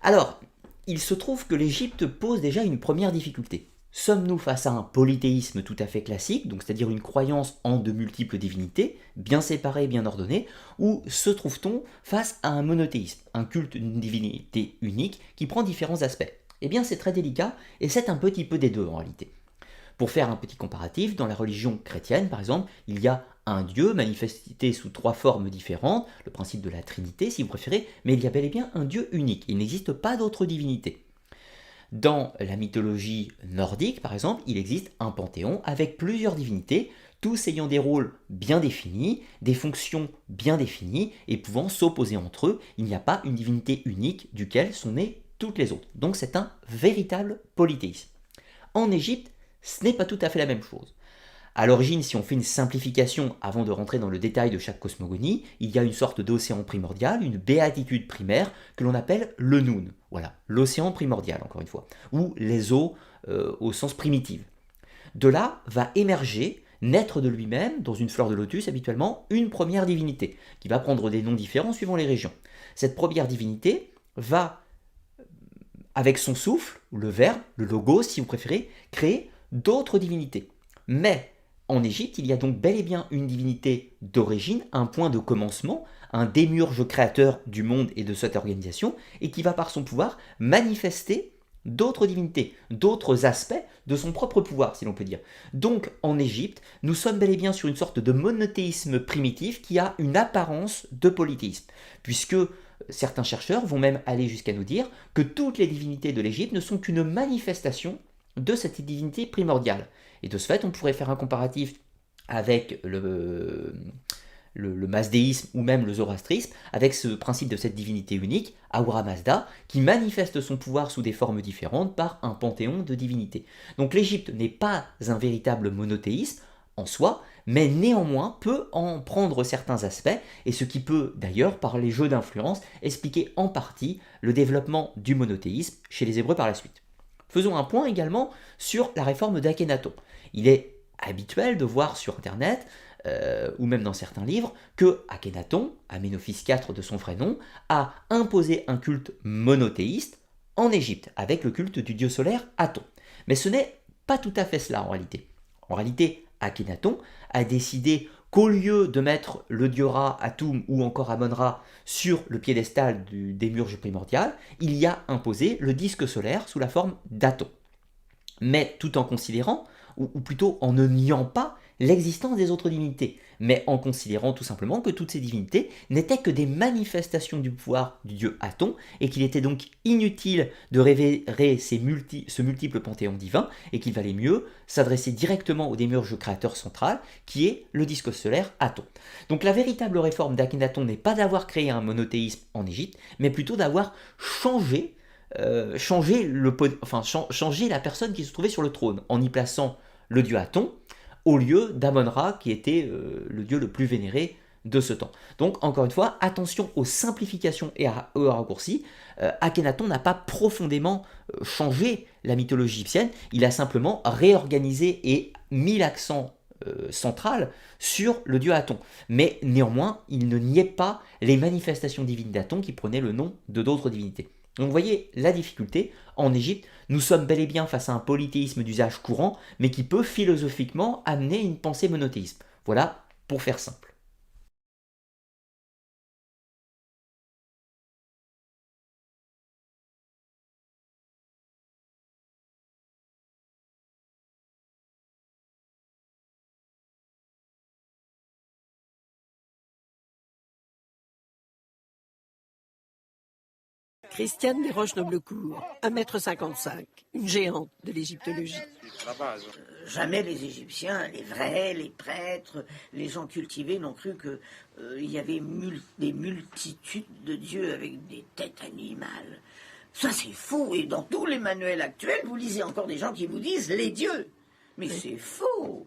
Alors, il se trouve que l'Égypte pose déjà une première difficulté. Sommes-nous face à un polythéisme tout à fait classique, donc c'est-à-dire une croyance en de multiples divinités, bien séparées, bien ordonnées, ou se trouve-t-on face à un monothéisme, un culte d'une divinité unique qui prend différents aspects? Eh bien c'est très délicat, et c'est un petit peu des deux en réalité. Pour faire un petit comparatif, dans la religion chrétienne par exemple, il y a un Dieu manifesté sous trois formes différentes, le principe de la Trinité si vous préférez, mais il y a bel et bien un Dieu unique, il n'existe pas d'autre divinité. Dans la mythologie nordique, par exemple, il existe un panthéon avec plusieurs divinités, tous ayant des rôles bien définis, des fonctions bien définies et pouvant s'opposer entre eux. Il n'y a pas une divinité unique duquel sont nées toutes les autres. Donc c'est un véritable polythéisme. En Égypte, ce n'est pas tout à fait la même chose. À l'origine, si on fait une simplification avant de rentrer dans le détail de chaque cosmogonie, il y a une sorte d'océan primordial, une béatitude primaire que l'on appelle le Noun. Voilà, l'océan primordial, encore une fois, ou les eaux au sens primitif. De là va émerger, naître de lui-même, dans une fleur de lotus habituellement, une première divinité, qui va prendre des noms différents suivant les régions. Cette première divinité va, avec son souffle, le verbe, le logos si vous préférez, créer d'autres divinités. Mais en Égypte, il y a donc bel et bien une divinité d'origine, un point de commencement, un démiurge créateur du monde et de cette organisation, et qui va par son pouvoir manifester d'autres divinités, d'autres aspects de son propre pouvoir, si l'on peut dire. Donc en Égypte, nous sommes bel et bien sur une sorte de monothéisme primitif qui a une apparence de polythéisme, puisque certains chercheurs vont même aller jusqu'à nous dire que toutes les divinités de l'Égypte ne sont qu'une manifestation de cette divinité primordiale. Et de ce fait, on pourrait faire un comparatif avec le mazdéisme ou même le zoroastrisme, avec ce principe de cette divinité unique, Ahura Mazda, qui manifeste son pouvoir sous des formes différentes par un panthéon de divinités. Donc l'Égypte n'est pas un véritable monothéisme en soi, mais néanmoins peut en prendre certains aspects, et ce qui peut d'ailleurs, par les jeux d'influence, expliquer en partie le développement du monothéisme chez les Hébreux par la suite. Faisons un point également sur la réforme d'Akhénaton. Il est habituel de voir sur Internet, ou même dans certains livres, que Akhénaton, Aménophis IV de son vrai nom, a imposé un culte monothéiste en Égypte, avec le culte du dieu solaire Aton. Mais ce n'est pas tout à fait cela en réalité. En réalité, Akhénaton a décidé qu'au lieu de mettre le dieu Ra, Atum ou encore Amon-Ra sur le piédestal du démiurge primordial, il y a imposé le disque solaire sous la forme d'Aton. Mais tout en considérant, ou plutôt en ne niant pas l'existence des autres divinités, mais en considérant tout simplement que toutes ces divinités n'étaient que des manifestations du pouvoir du dieu Aton, et qu'il était donc inutile de révérer ce multiple panthéon divin, et qu'il valait mieux s'adresser directement au démiurge créateur central, qui est le disque solaire Aton. Donc la véritable réforme d'Akhénaton n'est pas d'avoir créé un monothéisme en Égypte, mais plutôt d'avoir changer la personne qui se trouvait sur le trône, en y plaçant le dieu Aton, au lieu d'Amon-Ra, qui était le dieu le plus vénéré de ce temps. Donc, encore une fois, attention aux simplifications et aux raccourcis. Akhenaton n'a pas profondément changé la mythologie égyptienne, il a simplement réorganisé et mis l'accent central sur le dieu Aton. Mais néanmoins, il ne niait pas les manifestations divines d'Aton qui prenaient le nom de d'autres divinités. Donc vous voyez la difficulté, en Égypte, nous sommes bel et bien face à un polythéisme d'usage courant, mais qui peut philosophiquement amener une pensée monothéisme. Voilà, pour faire simple. Christiane Desroches-Noblecourt, 1,55 m, une géante de l'égyptologie. Jamais les Égyptiens, les vrais, les prêtres, les gens cultivés n'ont cru qu'il y avait des multitudes de dieux avec des têtes animales. Ça c'est faux, et dans tous les manuels actuels, vous lisez encore des gens qui vous disent les dieux. Mais c'est faux.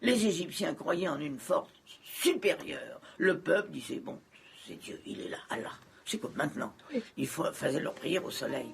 Les Égyptiens croyaient en une force supérieure. Le peuple disait, bon, c'est Dieu, il est là, Allah. C'est comme maintenant. Ils faisaient leur prière au soleil.